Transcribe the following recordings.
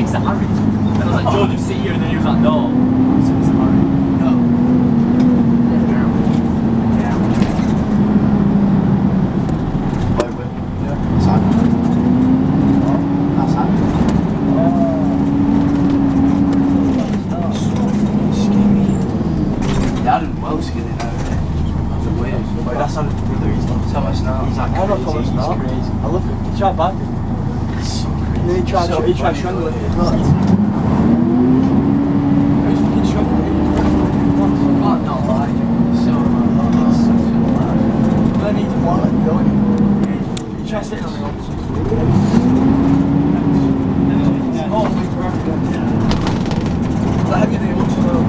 it's a Harry. And I was like, George, you sit here, and then he was like, no. It's a Harry. No. He tried biting. He tried strangling it as well. He's fucking strangling it. I can't not lie. So then he's wallet, don't he? He tried sitting on the opposite. Oh, wait for everything. But have you the old slow?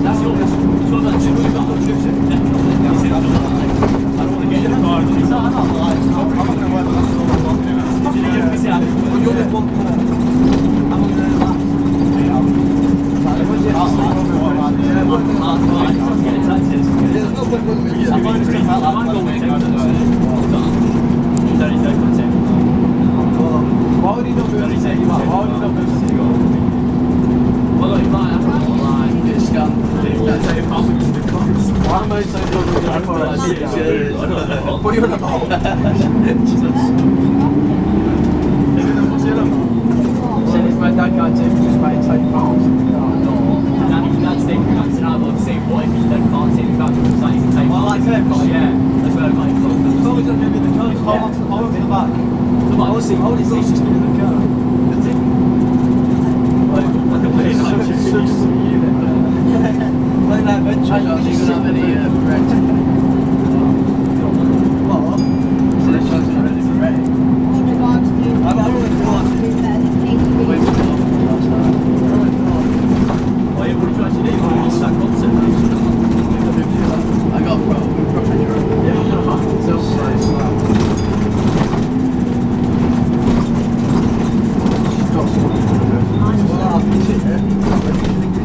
That's your There's no point with me. I might go with Why would he not go to say Why would he not go to say well, you might have to line. Get scammed. Why am I saying you're going to go to what are you on about? Said if my dad can't take me, just buy £10. Dad's taking me back to now, but say what if he then can't take me back to the site, he can take me back. Yeah, that's where I got it from. It's always going to be the car. Hold to the back. The back. Hold his leash just in the car. That's it. Like a plane. Like that venture. I don't think you have any red. What? So they're trying to ready for red. I'm only thought. Wait for the last time. Oh yeah, what did you actually do? You just sat concert. I got proper drunk. Yeah. So nice.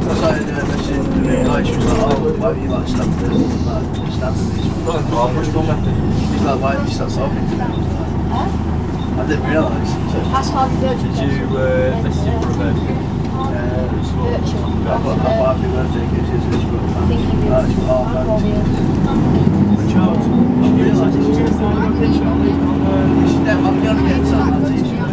I started messaging the guy, she was like, oh, why have you like stabbed me? Like, stabbed me. He's like, why have you started talking to me? I didn't realise. That's hard to do. Did you message him for a birthday? I put happy birthday because it's his birthday. Charles. She's dead, I'm going to get some of that t-shirt.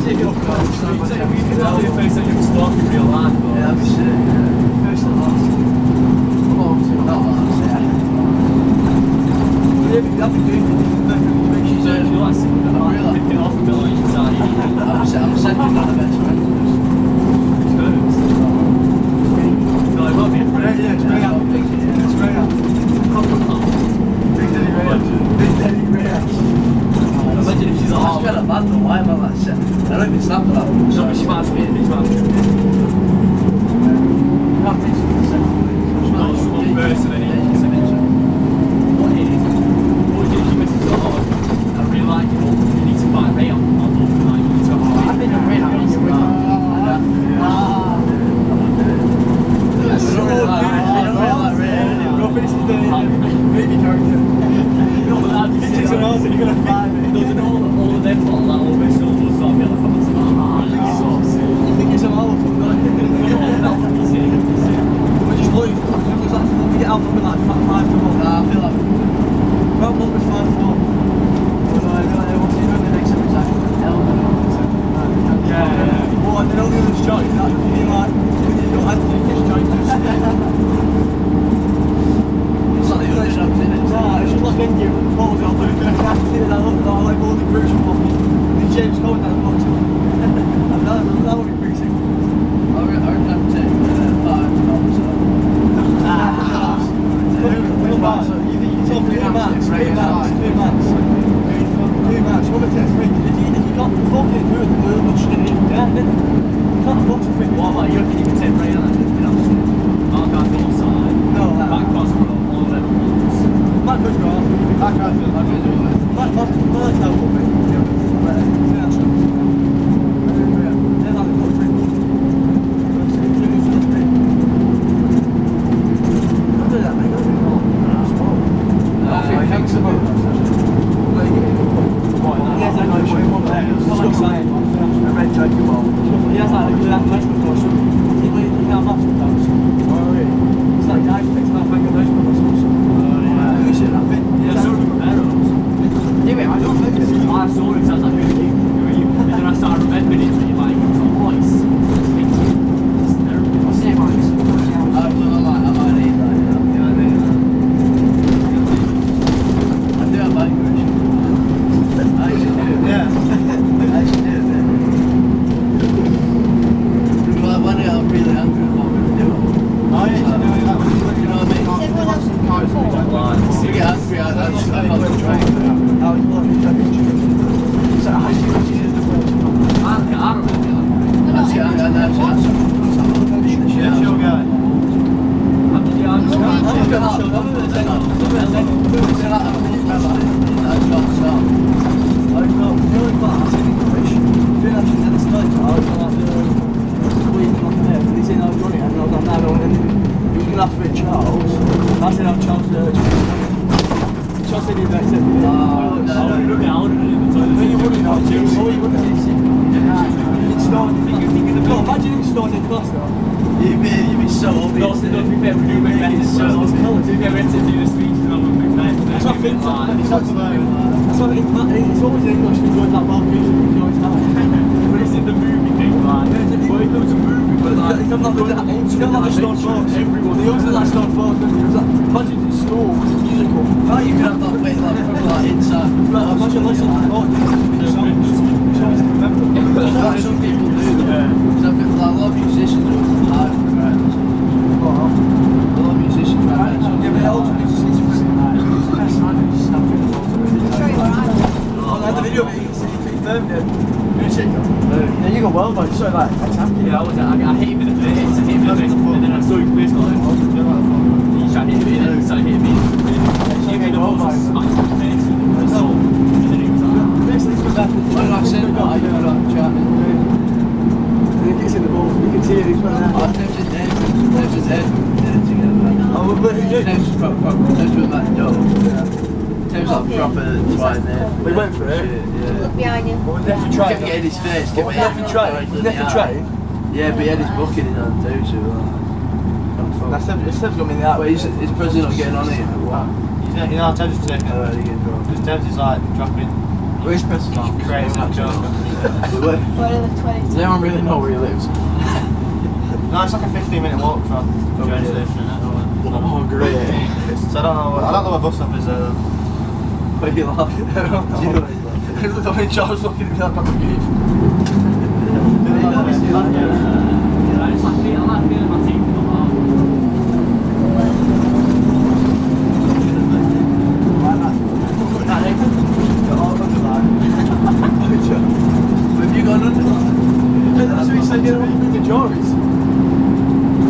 Take it off. That'll be the first time you've stalked in real life. Yeah, that'd be sick, yeah. First and last. Not last, yeah. That'd be good. So if you like sitting there, like, picking off a bit like inside, I'm second on the best friend. it's first. No, it won't be a friend. Yeah, it's great out. It's great out. Big Daddy Ray. Imagine if she's like, That's kind of bad though, why am I like set? I don't even snap for that. no, but she might be a bitch, man. Not this is the second. No, it's one first and then he gets a bitch. What is it? What did you message so hard? I really like it, but you need to find Ray on the line. You need to have I think I'm Ray now. Baby character. No, but that'd be sick. You're gonna find it. Doesn't all of them fall that over so we'll sort of be able to come to You think it's a marathon, don't you? that would be sick. We're just looking. It was like we get out number like 5 to 1. Nah, I feel like Well, number 5 to 1. So I realised what's he doing the next episode? Yeah. Well, I know the other shot. That would be like, you don't have to just join us. it's not the other shops, is it? Nah, it's just like when you pose on Luke and I see that I look like all the crucial popping. And James Cohen down the bottom. And that would be pretty sick. I reckon I'd take 5 pounds. Two mats. You think you take 2 mats? 2 mats. 2 mats. 2 mats. One of 10 free. If you can't fucking do it, the world will shit in. Yeah, then you can't afford to free. What about you? You can take Ray on that. I can't go outside. No, Back cross road, all of them ones. Matt goes off. Matt can't do it. Matt now will be. Financial. They're not the good free. Don't do that, mate. Don't do that. I think so. Yes, I know. It's not like science. A red jacket ball. Yes, I do that much before. So you can't match with those. Oh, really? It's like guys picks that thing of those muscles. Oh, yeah. You should have it. Yeah, so do Romero's. Anyway, I don't think it's. I saw it, sounds like who are you? And then I started remembering it, and you're like, it's on voice. It's terrible. What's the name on this? I might need that, you know what I mean? I do have language. I actually do. Yeah. I actually do, man. Like when stores in class though. You'd be so obvious. To be fair, we do make better colours. To be fair, we had to do the speeches and all we make better. That's what I think. That's what I think. It's always English we go that well music. You always have. But it's in the movie thing, like, well, it comes a movie, but like, it's not like the Stone Force. Everyone. They always do that Stone Force. Imagine in school, it's a musical. I thought you could have that way, like inside. Imagine listening to songs. That's some people do though. Because I think like, a lot of musicians are hard for writing songs. A lot of musicians write songs. Yeah, but also it's pretty nice. It's the best song. It's Snapchat. I had the video of it. He filmed it. Yeah, you got well, but it's sort of like attacking. Yeah, I hit him in the face, I hit him in the face, and then I saw his face like, he tried to hit me, and then he started hitting me. He gave me the balls and smacked him in the face, and then he was like, When I said that, I got on chatting. And he gets in the balls, you can see it, he's running out. There's a dead did it together. Oh, but who did? There's with Matt Doe. Tim's like proper twine there. We went for it. Yeah. Look behind you. Well, we definitely tried. Kept getting his face. Well, we definitely tried. We definitely tried. Yeah, but he had his bucket in hand too, so That's Seb's got me in the out. But is President not getting on it? What? You know, Teb's just taking Oh, he getting drunk. because Teb's is like dropping Where's President? crazy joke. What are the 20s? Does anyone really know where he lives? No, it's like a 15-minute walk from the train station. Oh, great. So I don't know where bus stop is there though. Where you laughing? Do you know where he's laughing? I mean, Charles looking at me like I'm a beef. I just like feeling my teeth in the heart. Have you got an underline? That's what he said, you know, when you move the juries.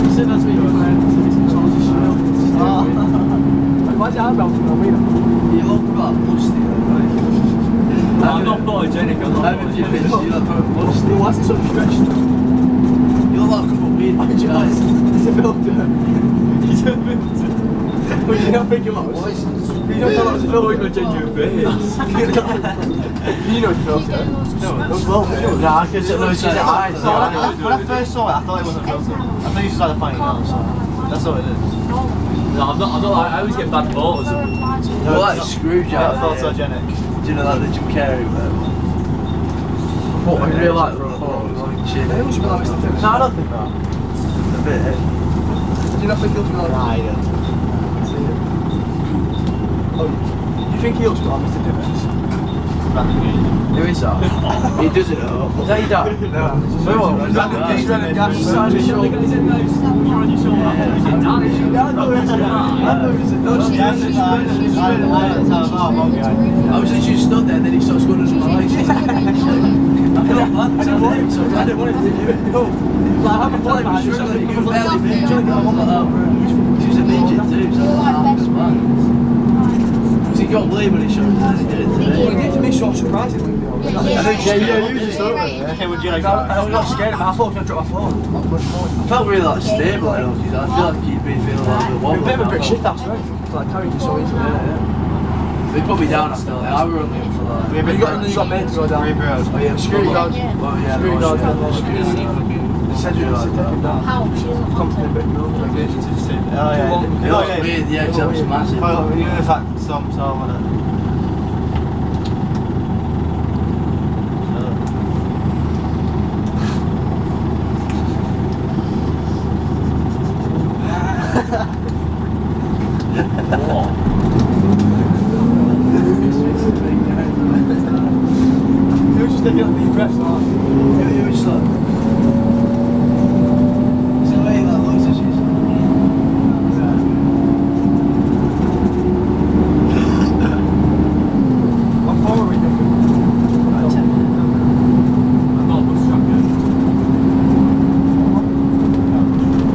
He said that's what you were wearing. Charles' shirt. Why is your eyebrows doing that? You look about musty, right? I'm not photogenic, I'm not How have you been? You look about musty. Why is it so stretched? You look like a couple of weird guys. He's a filter. He's a filter. But you don't think about it. You don't know what's a filter. You're a genuine face. You know it's a filter. No, it was well. Nah, because it looks like eyes. When I first saw it, I thought it wasn't filtered. I thought you just had a funny nose. That's all it is. No, I'm not, I always get bad photos of them. You're like Scrooge Yeah, out there. photogenic. Do you know like the Jim Carrey one? What, I really like the photos, like shit. Maybe we should be like Mr. Timmins. No, I don't think that. A bit. Do you not think he'll be like that? Yeah. Oh, do you think he'll be like Mr. Timmins? Who is that? He doesn't know. Is that your dad? No. So what? He's running gas. He's Look at his nose, you're on your shoulder, I thought it was your dad. Yeah, I know it's I was literally stood there and then he starts going to my legs. I didn't want to do it. like, I'm a fly man. She was a midget too, so that's mad. He got blame when he showed us and he did it today. Well, it did to me so surprisingly. Yeah, you just over there. Okay, would you like that? I was not scared of it. I thought I was going to drop my phone. I felt really like stable, I know, because I feel like he'd been feeling like a bit You're a wobbly. bit of a brick shit house, right? Like, carrying you so easily. They put me down after like, I were only in for like... You got made to go down. Oh yeah, Security guards. Well yeah, Security guards. Security. They said you had to take him down. How? Come to the big room like this. Oh yeah. It was weird, yeah, because that was massive. Well, even if that some on it. He was just taking up these breaths now. It was like... It's the way that looks at you. What form are we doing? I'm not a bus tracker.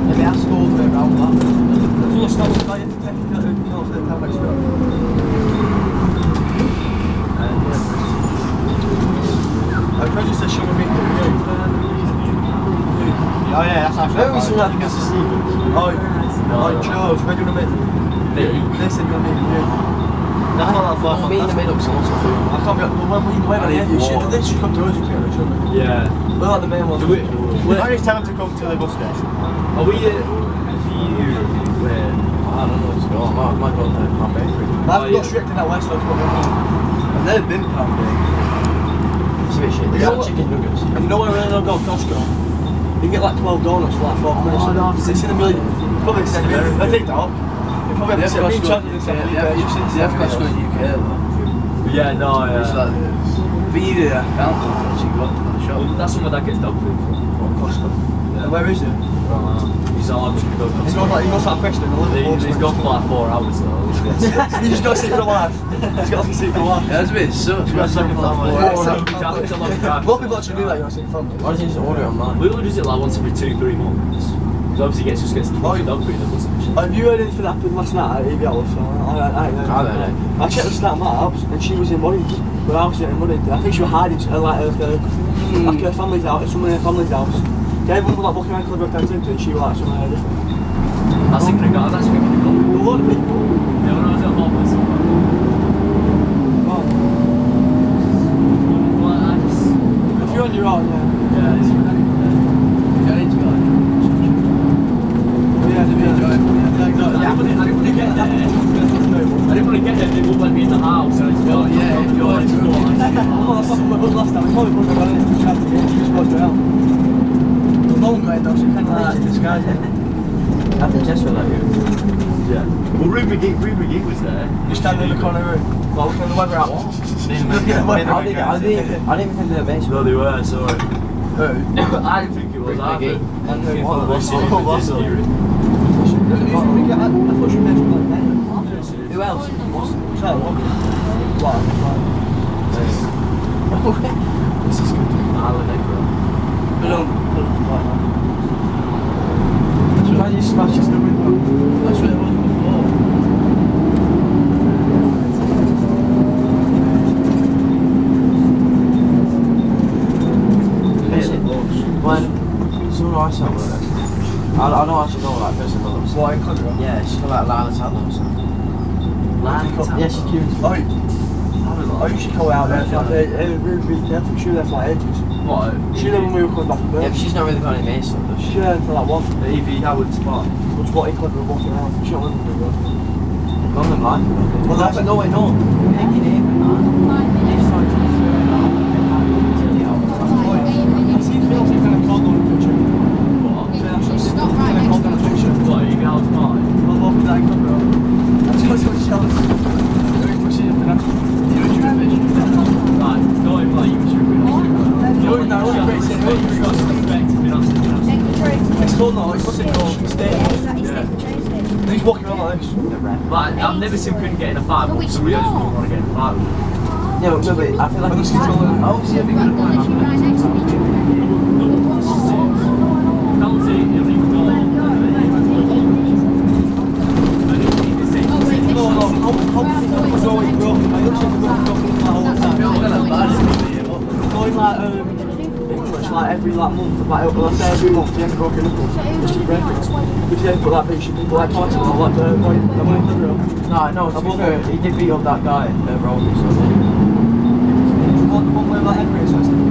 Maybe I scored a bit around that. There's all the stops that I had to take to go to the tablet store. I purchased a sugar beet Oh yeah, that's actually. Where we saw that because of Stevens? Oh, Charles, where do you want to meet? They said you want to meet me. That's not that far from Meet in the middle, so I can't be like, well, when we went on the end, you should come to us, shouldn't we? Yeah. We're like the main ones. Do Why don't you tell him to come to the bus station? Are we where? I don't know what's going on. I might go to Palm Bakery. I've got strict in that West Coast, but I've never been to Palm Bakery. It's a bit shit. They got chicken nuggets. and you know where I really don't go? Costco. You can get like 12 donuts for like 4 quid. It's in a million. Probably the same. I think that. You probably have to Yeah, Costco in the UK though. Yeah, no, It's like, but you do that, can't you? Actually go to the shop. that's somewhere that gets dog food from Costco. And where is it? He's all just gonna go to He goes like Preston and Liverpool. He's gone for like 4 hours though. He just got a secret life. He's got like a secret life. Yeah, that's a bit sucks. got a second family. It's a long drive. What people actually do that, you got a secret family. Why don't you just order it online? We only does it like once every 2-3 months. So obviously just gets dog food and doesn't. Have you heard anything that happened last night at EBL? I don't know. I checked the stat maps and she was in money. But I was in money. I think she was hiding like her family's house, someone in her family's house. Yeah, everyone was like walking around Club Times into and she was like somewhere different. I was thinking I was actually thinking of A lot of people. yeah, when I was at Hoffman's. Wow. Well, I just. If you're on your own, yeah. Yeah, it's I need to go. Yeah, I didn't want to get there. I didn't want to get there, they wouldn't let me in the house. So it's Well, yeah, if you're it's on cool. well, that's what my book last time. I probably wouldn't have got anything to chat to you. She just was out. The long way though, she kind of like disguise it. I think Jess will let you. Yeah. Well, Ruby McGee was there. Just standing in the corner of the room. Well, looking at the weather out. I didn't even think they were based. No, they were, sorry. Who? I didn't think it was Ruby either. McGee. I didn't think it was. I thought she mentioned like that. Who else? So, what? This is good. Island Negro. That's why you smashed the window. That's what it was before. When someone I saw with it, I don't actually know that person, but it's What, in Conroe? yeah, she's got like Lila Sadler or something. Yeah, she's cute. Oh, you should go out there. Ruby, I think she was there for like ages. What? She there when we were coming back from Yeah, there. but she's not really got any mates stuff, does she? She there for like one. The E.V. Howard spot. Which what he Conroe walking around. She don't live in Conroe. London Life. Well, that's no way, no. I seen Phil's kind of cold on a picture. What? Stop Kind right of cold next on a picture. What? E.V. Howard spot? Well, walking down Conroe. I just was jealous. Very pushing it for that. You were doing fish. Like, don't even like you should be No, no, it's great city. You've got some respect if you're not sitting on Take the train It's station. called no, it's what's it called? Yeah, State. exactly. Take the train station. He's walking around like this. Like, I've never seen Finn get in a fight, No, but it's somebody else not. doesn't want to get in a fight with him. Yeah, but no, but I feel like When he's the controller. obviously a big Well, good point. literally right next to each other. Can't see it, he'll even go. No, how was always broken. I used to go broken all the time. Going like English like every like month, like let's say every month, he has a broken knuckle. Just to break it. But he then put that bitch people like parting or like the boy in the room. No, to be fair, he did beat up that guy at Rolling, so The one where like Henry is or something.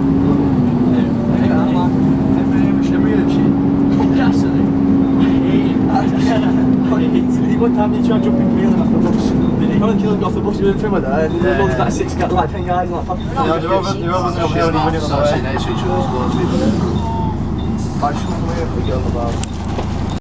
He one time he tried jumping Keelan off the bus. When Keelan got off the bus, he was in film with her, and there was like 6 guys, like 10 guys, and like Yeah, they're over the only winning on the way. next to each other, there's loads of people there. I just come here. We go about.